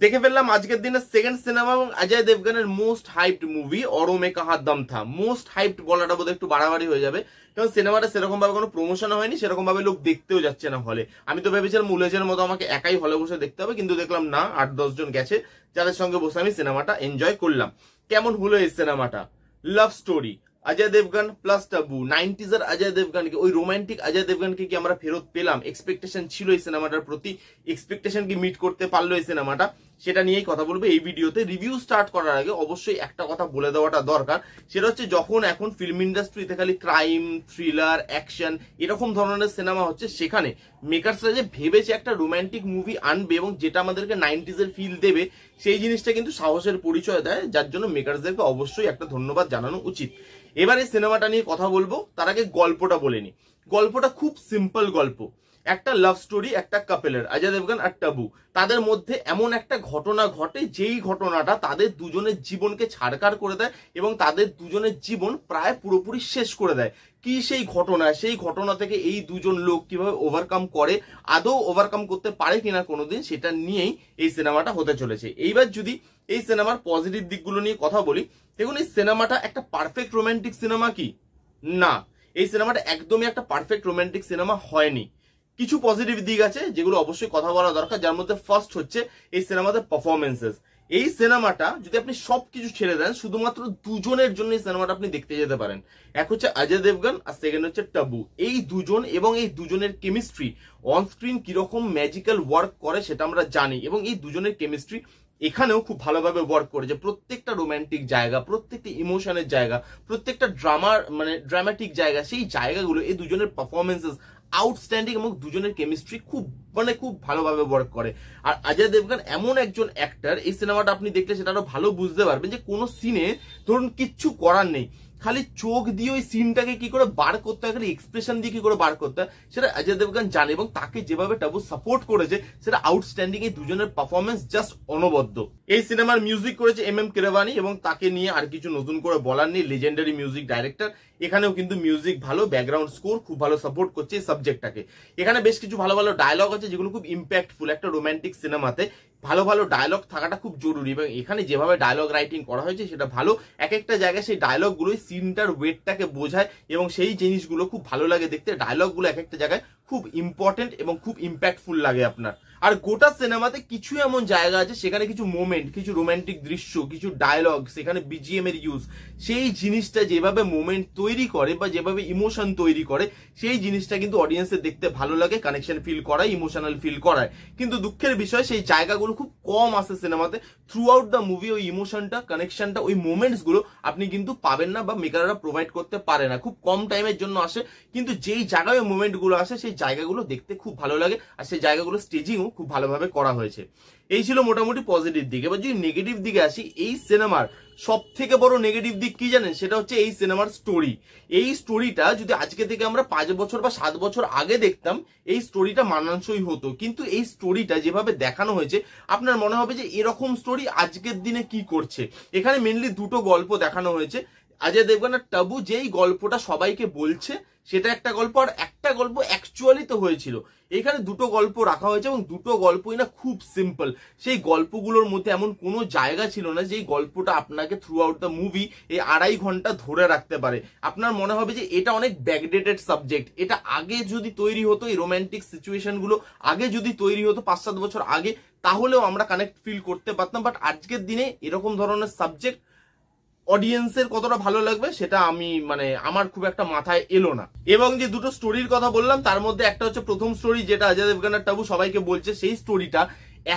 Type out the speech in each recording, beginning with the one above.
দেখে ফেললাম আজকের দিনের সেকেন্ড সিনেমা এবং অজয় দেবগনের মোস্ট হাইপড মুভি অরো মে কাহা দম থা। মোস্ট হাইপড বলাটা বোধহয় একটু বাড়াবাড়ি হয়ে যাবে, কারণ সিনেমাটা সেরকম ভাবে কোনো প্রমোশন হয়নি, সেরকম ভাবে লোক দেখতেও যাচ্ছে না হলে। আমি তো ভেবেছিলাম উলেজের মতো আমাকে একাই হলে বসে দেখতে হবে, কিন্তু দেখলাম না, 8-10 জন গেছে, যাদের সঙ্গে বসে আমি সিনেমাটা এনজয় করলাম। কেমন হলো এই সিনেমাটা? Love story, Ajay Devgn plus Tabu, 90s এর অজয় দেবগনকে, ওই রোমান্টিক অজয় দেবগনকে কি আমরা ফেরত পেলাম? এক্সপেকটেশন ছিল এই সিনেমাটার প্রতি, এক্সপেকটেশন কি মিট করতে পারলো এই সিনেমাটা? সেটা নিয়েই কথা বলবো এই ভিডিওতে। রিভিউ স্টার্ট করার আগে অবশ্যই একটা কথা বলে দেওয়াটা দরকার, সেটা হচ্ছে যখন এখন ফিল্ম ইন্ডাস্ট্রিতে খালি ক্রাইম, থ্রিলার, অ্যাকশন এরকম ধরনের সিনেমা হচ্ছে, সেখানে মেকার্সরা যে ভেবেছে একটা রোমান্টিক মুভি আনবে এবং যেটা আমাদেরকে 90s এর ফিল দেবে, সেই জিনিসটা কিন্তু সাহসের পরিচয় দেয়, যার জন্য মেকার্সদেরকে অবশ্যই একটা ধন্যবাদ জানানো উচিত। এবার এই সিনেমাটা নিয়ে কথা বলবো, তার আগে গল্পটা বলে নি। গল্পটা খুব সিম্পল গল্প, একটা লাভ স্টোরি, একটা কাপেলের, অজয় দেবগন আর টাবু, তাদের মধ্যে এমন একটা ঘটনা ঘটে যেই ঘটনাটা তাদের দুজনের জীবনকে ছাড়কার করে দেয় এবং তাদের দুজনের জীবন প্রায় পুরোপুরি শেষ করে দেয়। কি সেই ঘটনা? সেই ঘটনা থেকে এই দুজন লোক কিভাবে ওভারকাম করে, আদৌ ওভারকাম করতে পারে কিনা কোনোদিন, সেটা নিয়েই এই সিনেমাটা হতে চলেছে। এইবার যদি এই সিনেমার পজিটিভ দিকগুলো নিয়ে কথা বলি, দেখুন এই সিনেমাটা একটা পারফেক্ট রোমান্টিক সিনেমা কি? না, এই সিনেমাটা একদমই একটা পারফেক্ট রোমান্টিক সিনেমা হয়নি। কিছু পজিটিভ দিক আছে যেগুলো অবশ্যই কথা বলা দরকার, যার মধ্যে ফার্স্ট হচ্ছে এই সিনেমাতে পারফরমেন্সেস। এই সিনেমাটা যদি আপনি সবকিছু ছেড়ে দেন, শুধুমাত্র দুজনের জন্য এই সিনেমাটা আপনি দেখতে যেতে পারেন। এক হচ্ছে অজয় দেবগন আর সেকেন্ড হচ্ছে টাবু। এই দুজন এবং এই দুজনের কেমিস্ট্রি অন স্ক্রিন কিরকম ম্যাজিক্যাল ওয়ার্ক করে সেটা আমরা জানি, এবং এই দুজনের কেমিস্ট্রি এখানেও খুব ভালোভাবে ওয়ার্ক করেছে। প্রত্যেকটা রোমান্টিক জায়গা, প্রত্যেকটা ইমোশনের জায়গা, প্রত্যেকটা ড্রামাটিক জায়গা, সেই জায়গাগুলো এই দুজনের পারফরমেন্সেস আউটস্ট্যান্ডিং এবং দুজনের কেমিস্ট্রি খুব ভালোভাবে ওয়ার্ক করে। আর অজয় দেবগন এমন একজন অ্যাক্টর, এই সিনেমাটা আপনি দেখলে সেটা আরো ভালো বুঝতে পারবেন যে কোনো সিনে ধরুন কিচ্ছু করার নেই, খালি চোখ দিয়ে ওই সিনটাকে কি করে বার করতে হয়, খালি এক্সপ্রেশন দিয়ে কি করে বার করতে হয় সেটা অজয় দেবগন জানে, এবং তাকে যেভাবে টাবু সাপোর্ট করেছে সেটা আউটস্ট্যান্ডিং। এই দুজনের পারফরমেন্স জাস্ট অনবদ্য। এই সিনেমার মিউজিক করেছে MM কিরওয়ানি, এবং তাকে নিয়ে আর কিছু নতুন করে বলার নেই, লেজেন্ডারি মিউজিক ডাইরেক্টর। এখানেও কিন্তু মিউজিক ভালো, ব্যাকগ্রাউন্ড স্কোর খুব ভালো সাপোর্ট করছে এই সাবজেক্টটাকে। এখানে বেশ কিছু ভালো ভালো ডায়লগ আছে যেগুলো খুব ইম্প্যাক্টফুল। একটা রোমান্টিক সিনেমাতে ভালো ভালো ডায়লগ থাকাটা খুব জরুরি, এবং এখানে যেভাবে ডায়লগ রাইটিং করা হয়েছে সেটা ভালো। এক একটা জায়গায় সেই ডায়লগগুলোই সিনটার ওয়েটটাকে বোঝায় এবং সেই জিনিসগুলো খুব ভালো লাগে দেখতে। ডায়লগগুলো এক একটা জায়গায় খুব ইম্পর্টেন্ট এবং খুব ইম্প্যাক্টফুল লাগে আপনার। আর গোটা সিনেমাতে কিছু এমন জায়গা আছে সেখানে কিছু মোমেন্ট, কিছু রোমান্টিক দৃশ্য, কিছু ডায়লগ, সেখানে BGM এর ইউজ, সেই জিনিসটা যেভাবে মোমেন্ট তৈরি করে বা যেভাবে ইমোশন তৈরি করে, সেই জিনিসটা কিন্তু অডিয়েন্সের দেখতে ভালো লাগে, কানেকশন ফিল করায়, ইমোশনাল ফিল করায়। কিন্তু দুঃখের বিষয় সেই জায়গাগুলো খুব কম আসে সিনেমাতে। থ্রু আউট দ্য মুভি ওই ইমোশনটা, কানেকশনটা, ওই মোমেন্টস গুলো আপনি কিন্তু পাবেন না বা মেকাররা প্রোভাইড করতে পারে না, খুব কম টাইমের জন্য আসে। কিন্তু যেই জায়গায় ওই মোমেন্ট গুলো আসে সেই জায়গাগুলো দেখতে খুব ভালো লাগে, আর সেই জায়গাগুলো স্টেজিংও খুব ভালোভাবে করা হয়েছে। এই ছিল মোটামুটি পজিটিভ দিক। এবার যদি নেগেটিভ দিকে আসি, এই সিনেমার সব থেকে বড় নেগেটিভ দিক কি জানেন? সেটা হচ্ছে এই সিনেমার স্টোরি। এই স্টোরিটা যদি আজকে থেকে আমরা 5 বছর বা 7 বছর আগে দেখতাম, এই স্টোরিটা মানানসই হতো। কিন্তু এই স্টোরিটা যেভাবে দেখানো হয়েছে, আপনার মনে হবে যে এরকম স্টোরি আজকের দিনে কি করছে। এখানে মেনলি দুটো গল্প দেখানো হয়েছে, অজয় দেবগন আর টাবু যেই গল্পটা সবাইকে বলছে সেটা একটা গল্প, আর একটা গল্প অ্যাকচুয়ালি তো হয়েছিল। এখানে দুটো গল্প রাখা হয়েছে এবং দুটো গল্পই না খুব সিম্পল। সেই গল্পগুলোর মধ্যে এমন কোনো জায়গা ছিল না যেই গল্পটা আপনাকে থ্রু আউট দ্য মুভি এই 2.5 ঘন্টা ধরে রাখতে পারে। আপনার মনে হবে যে এটা অনেক ব্যাকডেটেড সাবজেক্ট, এটা আগে যদি তৈরি হতো, এই রোমান্টিক সিচুয়েশন গুলো আগে যদি তৈরি হতো 5-7 বছর আগে, তাহলেও আমরা কানেক্ট ফিল করতে পারতাম। বাট আজকের দিনে এরকম ধরনের সাবজেক্ট অডিয়েন্সের কতটা ভালো লাগবে সেটা আমার খুব একটা মাথায় এলো না। এবং যে দুটো স্টোরির কথা বললাম, তার মধ্যে একটা হচ্ছে প্রথম স্টোরি, যেটা অজয় দেবগন আর টাবু সবাইকে বলছে, সেই স্টোরিটা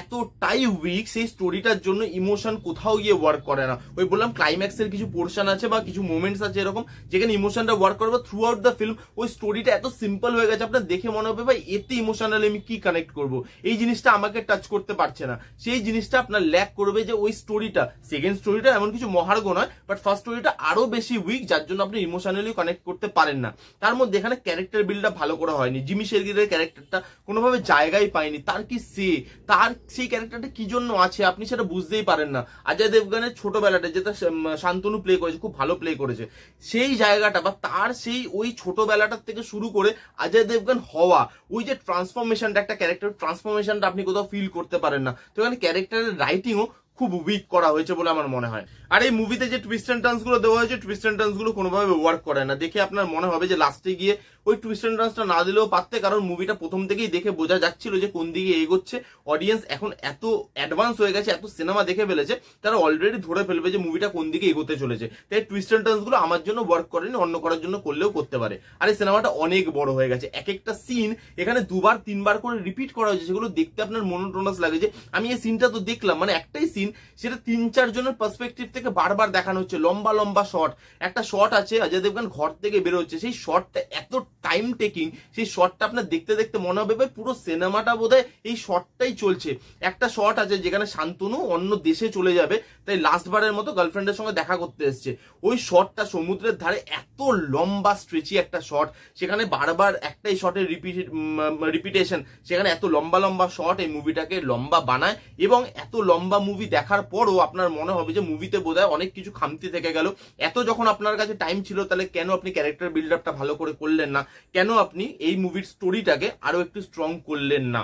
এতটাই উইক, সেই স্টোরিটার জন্য ইমোশন কোথাও গিয়ে ওয়ার্ক করে না। ওই বললাম ক্লাইম্যাক্সের কিছু পোর্শন আছে বা কিছু মোমেন্টস আছে এরকম যেখানে ইমোশনটা ওয়ার্ক করবে। থ্রু আউট দ্য ফিল্ম ওই স্টোরিটা এত সিম্পল হয়ে গেছে, আপনার দেখে মনে হবে ভাই এতে ইমোশনাল আমি কি কানেক্ট করব, এই জিনিসটা আমাকে টাচ করতে পারছে না। সেই জিনিসটা আপনার ল্যাক করবে যে ওই স্টোরিটা, সেকেন্ড স্টোরিটা এমন কিছু মহার্ঘ নয়, বাট ফার্স্ট স্টোরিটা আরো বেশি উইক, যার জন্য আপনি ইমোশনালি কানেক্ট করতে পারেন না। তার মধ্যে এখানে ক্যারেক্টার বিল্ডটা ভালো করা হয়নি। জিমি শেরগিলের ক্যারেক্টারটা কোনোভাবে জায়গায় পায়নি। তার সেই ক্যারেক্টারটা কি জন্য আছে আপনি সেটা বুঝতেই পারেন না। অজয় দেবগানের ছোটবেলাটা যেটা শান্তনু প্লে করেছে, খুব ভালো প্লে করেছে, সেই জায়গাটা বা তার সেই ওই ছোটবেলাটার থেকে শুরু করে অজয় দেবগান হওয়া, ওই যে ট্রান্সফরমেশনটা, একটা ক্যারেক্টার ট্রান্সফরমেশনটা আপনি কোথাও ফিল করতে পারেন না। তো এখানে ক্যারেক্টারের রাইটিংও খুব উইক করা হয়েছে বলে আমার মনে হয়। আর এই মুভিতে যে টুইস্ট এন্ড টার্নস গুলো দেওয়া হয়েছে, টুইস্ট এন্ড টার্নস গুলো কোনোভাবে ওয়ার্ক করে না। দেখে আপনার মনে হবে যে লাস্টে গিয়ে ওই টুইস্ট এন্ড টার্নসটা না দিলেও পারতে, কারণ মুভিটা প্রথম থেকেই দেখে বোঝা যাচ্ছিল যে কোন দিকে এগোচ্ছে। অডিয়েন্স এখন এত অ্যাডভান্স হয়ে গেছে, এত সিনেমা দেখে ফেলেছে, তারা অলরেডি ধরে ফেলবে যে মুভিটা কোন দিকে এগোতে চলেছে। তাই টুইস্ট এন্ড টার্নস গুলো আমার জন্য ওয়ার্ক করেনি, অন্য করার জন্য করলেও করতে পারে। আর এই সিনেমাটা অনেক বড় হয়ে গেছে, এক একটা সিন এখানে 2বার 3বার করে রিপিট করা হয়েছে, সেগুলো দেখতে আপনার মনোটোনাস লাগে যে আমি এই সিনটা তো দেখলাম, মানে একটাই সিন, সেটা 3-4 জনের পার্সপেক্টিভ থেকে বারবার দেখানো হচ্ছে। লম্বা লম্বা শট, একটা শট আছে অজয় দেবগন ঘর থেকে বেরোচ্ছে, সেই শটটা এত টাইম টেকিং, সেই শটটা আপনার দেখতে দেখতে মনে হবে ভাই পুরো সিনেমাটা বোধহয় এই শটটাই চলছে। একটা শট আছে যেখানে শান্তনু অন্য দেশে চলে যাবে, তাই লাস্টবারের মতো গার্লফ্রেন্ডের সঙ্গে দেখা করতে এসছে। ওই শটটা সমুদ্রের ধারে, এত লম্বা স্ট্রেচি একটা শট, সেখানে বারবার একটাই শটের রিপিটেশন, সেখানে এত লম্বা লম্বা শট এই মুভিটাকে লম্বা বানায়। এবং এত লম্বা মুভি দেখার পরও আপনার মনে হবে যে মুভিতে বোধহয় অনেক কিছু খামতি থেকে গেল। এত যখন আপনার কাছে টাইম ছিল, তাহলে কেন আপনি ক্যারেক্টার বিল্ড আপটা ভালো করে করলেন না? কেন আপনি এই মুভির স্টোরিটাকে আরো একটু স্ট্রং করলেন না?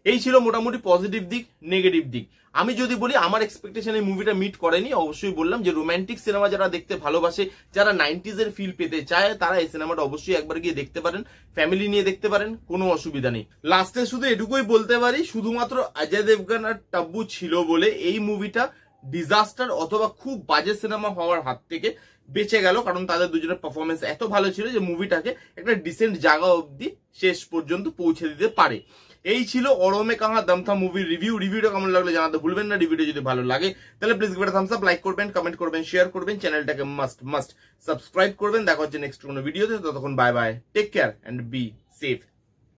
এই ছিল মোটামুটি পজিটিভ দিক। নেগেটিভ দিক আমি যদি বলি, আমার এক্সপেকটেশন এই মুভিটা মিট করেনি। অবশ্যই বললাম যে রোমান্টিক সিনেমা যারা দেখতে ভালোবাসে, যারা 90s এর ফিল পেতে চায়, তারা এই সিনেমাটা অবশ্যই একবার গিয়ে দেখতে পারেন, ফ্যামিলি নিয়ে দেখতে পারেন, কোনো অসুবিধা নেই। লাস্টে শুধু এটুকুই বলতে পারি, শুধুমাত্র অজয় দেবগন আর টাব্বু ছিল বলে এই মুভিটা ডিজাস্টার অথবা খুব বাজে সিনেমা হওয়ার হাত থেকে বেঁচে গেল, কারণ তাদের দুজনের পারফরমেন্স এত ভালো ছিল যে মুভিটাকে একটা ডিসেন্ট জায়গা অবধি শেষ পর্যন্ত পৌঁছে দিতে পারে। এই ছিল অড় মে কাহা দম থা মুভির রিভিউ। রিভিউটা কেমন লাগলো জানাতে ভুলবেন না। রিভিউটা যদি ভালো লাগে তাহলে please give it a Thums up, like করবেন, কমেন্ট করবেন, শেয়ার করবেন, চ্যানেলটাকে মাস্ট সাবস্ক্রাইব করবেন। দেখা হচ্ছে নেক্সট কোনো ভিডিওতে, ততক্ষণ bye bye, take care and be safe.